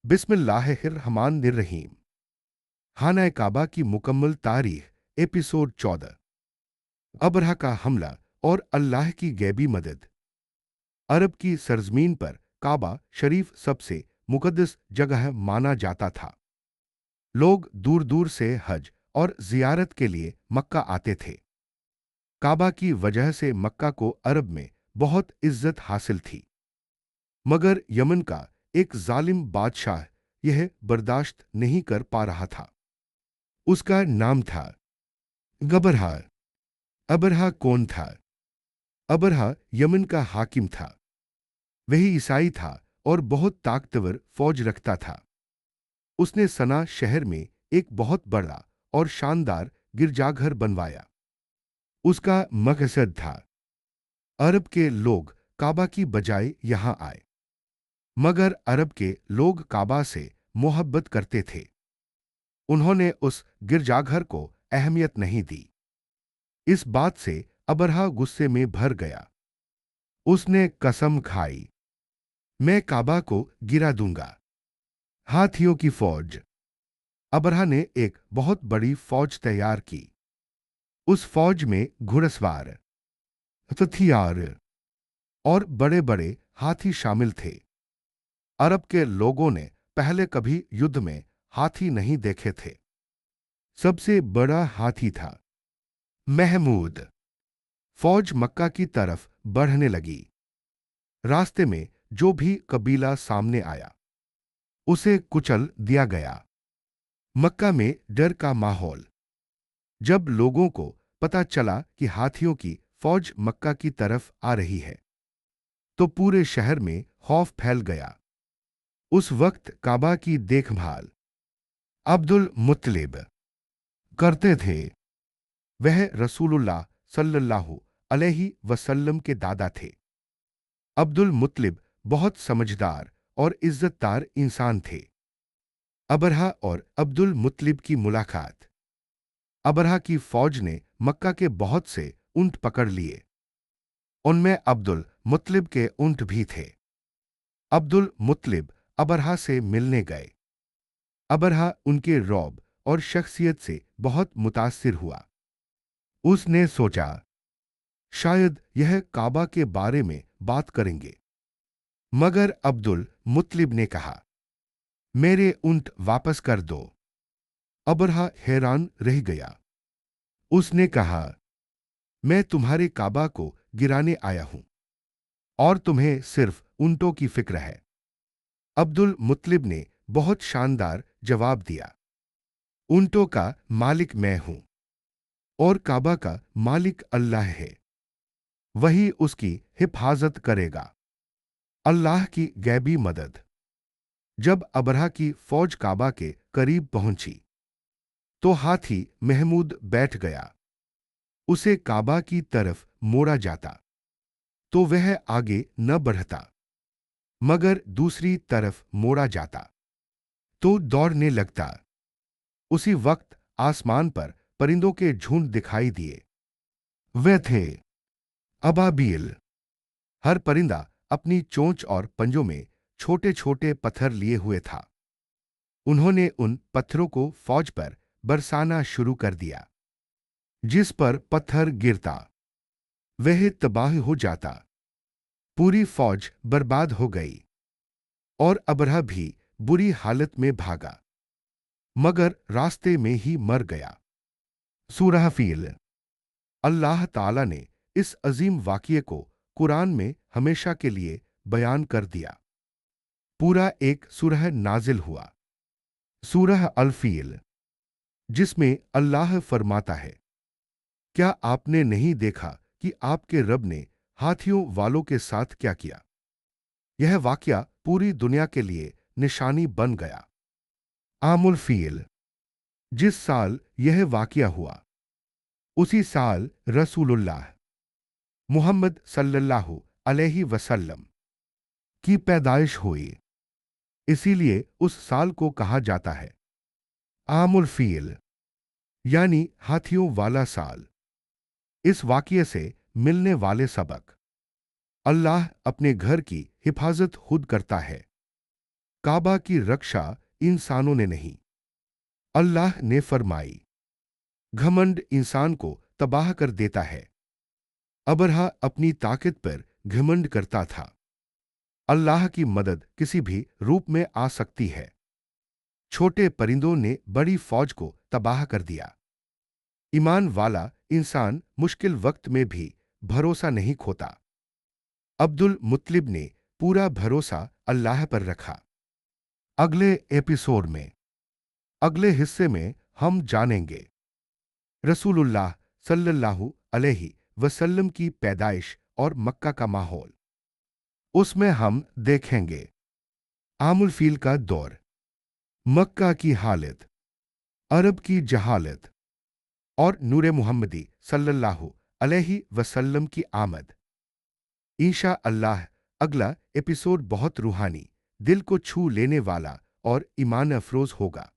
बिस्मिल्लाहिर्रहमानिर्रहीम। खाना काबा की मुकम्मल तारीख, एपिसोड 14। अबरहा का हमला और अल्लाह की गैबी मदद। अरब की सरजमीन पर काबा शरीफ सबसे मुकद्दस जगह माना जाता था। लोग दूर दूर से हज और जियारत के लिए मक्का आते थे। काबा की वजह से मक्का को अरब में बहुत इज्जत हासिल थी। मगर यमन का एक जालिम बादशाह यह बर्दाश्त नहीं कर पा रहा था। उसका नाम था गबरहा। अबरहा कौन था? अबरहा यमन का हाकिम था। वही ईसाई था और बहुत ताकतवर फौज रखता था। उसने सना शहर में एक बहुत बड़ा और शानदार गिरजाघर बनवाया। उसका मकसद था अरब के लोग काबा की बजाय यहां आए। मगर अरब के लोग काबा से मोहब्बत करते थे। उन्होंने उस गिरजाघर को अहमियत नहीं दी। इस बात से अबरहा गुस्से में भर गया। उसने कसम खाई, मैं काबा को गिरा दूंगा। हाथियों की फौज। अबरहा ने एक बहुत बड़ी फौज तैयार की। उस फौज में घुड़सवार, हथियार और बड़े बड़े हाथी शामिल थे। अरब के लोगों ने पहले कभी युद्ध में हाथी नहीं देखे थे। सबसे बड़ा हाथी था महमूद। फौज मक्का की तरफ बढ़ने लगी। रास्ते में जो भी कबीला सामने आया उसे कुचल दिया गया। मक्का में डर का माहौल। जब लोगों को पता चला कि हाथियों की फौज मक्का की तरफ आ रही है तो पूरे शहर में खौफ फैल गया। उस वक्त काबा की देखभाल अब्दुल मुत्तलिब करते थे। वह रसूलुल्लाह सल्लल्लाहु अलैहि वसल्लम के दादा थे। अब्दुल मुत्तलिब बहुत समझदार और इज्जतदार इंसान थे। अबरहा और अब्दुल मुत्तलिब की मुलाकात। अबरहा की फौज ने मक्का के बहुत से ऊंट पकड़ लिए। उनमें अब्दुल मुत्तलिब के ऊंट भी थे। अब्दुल मुत्तलिब अबरहा से मिलने गए। अबरहा उनके रौब और शख्सियत से बहुत मुतासिर हुआ। उसने सोचा शायद यह काबा के बारे में बात करेंगे। मगर अब्दुल मुत्तलिब ने कहा, मेरे ऊंट वापस कर दो। अबरहा हैरान रह गया। उसने कहा, मैं तुम्हारे काबा को गिराने आया हूं और तुम्हें सिर्फ ऊंटों की फिक्र है। अब्दुल मुत्तलिब ने बहुत शानदार जवाब दिया, ऊंटों का मालिक मैं हूं और काबा का मालिक अल्लाह है। वही उसकी हिफाजत करेगा। अल्लाह की गैबी मदद। जब अबरहा की फौज काबा के करीब पहुंची तो हाथी महमूद बैठ गया। उसे काबा की तरफ मोड़ा जाता तो वह आगे न बढ़ता, मगर दूसरी तरफ मोड़ा जाता तो दौड़ने लगता। उसी वक्त आसमान पर परिंदों के झुंड दिखाई दिए। वे थे अबाबील। हर परिंदा अपनी चोंच और पंजों में छोटे छोटे पत्थर लिए हुए था। उन्होंने उन पत्थरों को फौज पर बरसाना शुरू कर दिया। जिस पर पत्थर गिरता वह तबाह हो जाता। पूरी फौज बर्बाद हो गई और अबरहा भी बुरी हालत में भागा, मगर रास्ते में ही मर गया। सूरह फील। अल्लाह ताला ने इस अजीम वाक़ये को कुरान में हमेशा के लिए बयान कर दिया। पूरा एक सूरह नाजिल हुआ, सूरह अल फील, जिसमें अल्लाह फरमाता है, क्या आपने नहीं देखा कि आपके रब ने हाथियों वालों के साथ क्या किया? यह वाकया पूरी दुनिया के लिए निशानी बन गया। आमुल फील। जिस साल यह वाकया हुआ उसी साल रसूलुल्लाह मुहम्मद सल्लल्लाहु अलैहि वसल्लम की पैदाइश हुई। इसीलिए उस साल को कहा जाता है आमुल फील, यानी हाथियों वाला साल। इस वाकये से मिलने वाले सबक। अल्लाह अपने घर की हिफाजत खुद करता है। काबा की रक्षा इंसानों ने नहीं, अल्लाह ने फरमाई। घमंड इंसान को तबाह कर देता है। अबरहा अपनी ताकत पर घमंड करता था। अल्लाह की मदद किसी भी रूप में आ सकती है। छोटे परिंदों ने बड़ी फौज को तबाह कर दिया। ईमान वाला इंसान मुश्किल वक्त में भी भरोसा नहीं खोता। अब्दुल मुत्तलिब ने पूरा भरोसा अल्लाह पर रखा। अगले एपिसोड में, अगले हिस्से में हम जानेंगे रसूलुल्लाह सल्लल्लाहु अलैहि वसल्लम की पैदाइश और मक्का का माहौल। उसमें हम देखेंगे आमुल फील का दौर, मक्का की हालत, अरब की जहालत और नूरे मुहम्मदी सल्लल्लाहु अलैहि वसल्लम की आमद। इंशा अल्लाह अगला एपिसोड बहुत रूहानी, दिल को छू लेने वाला और ईमान अफरोज होगा।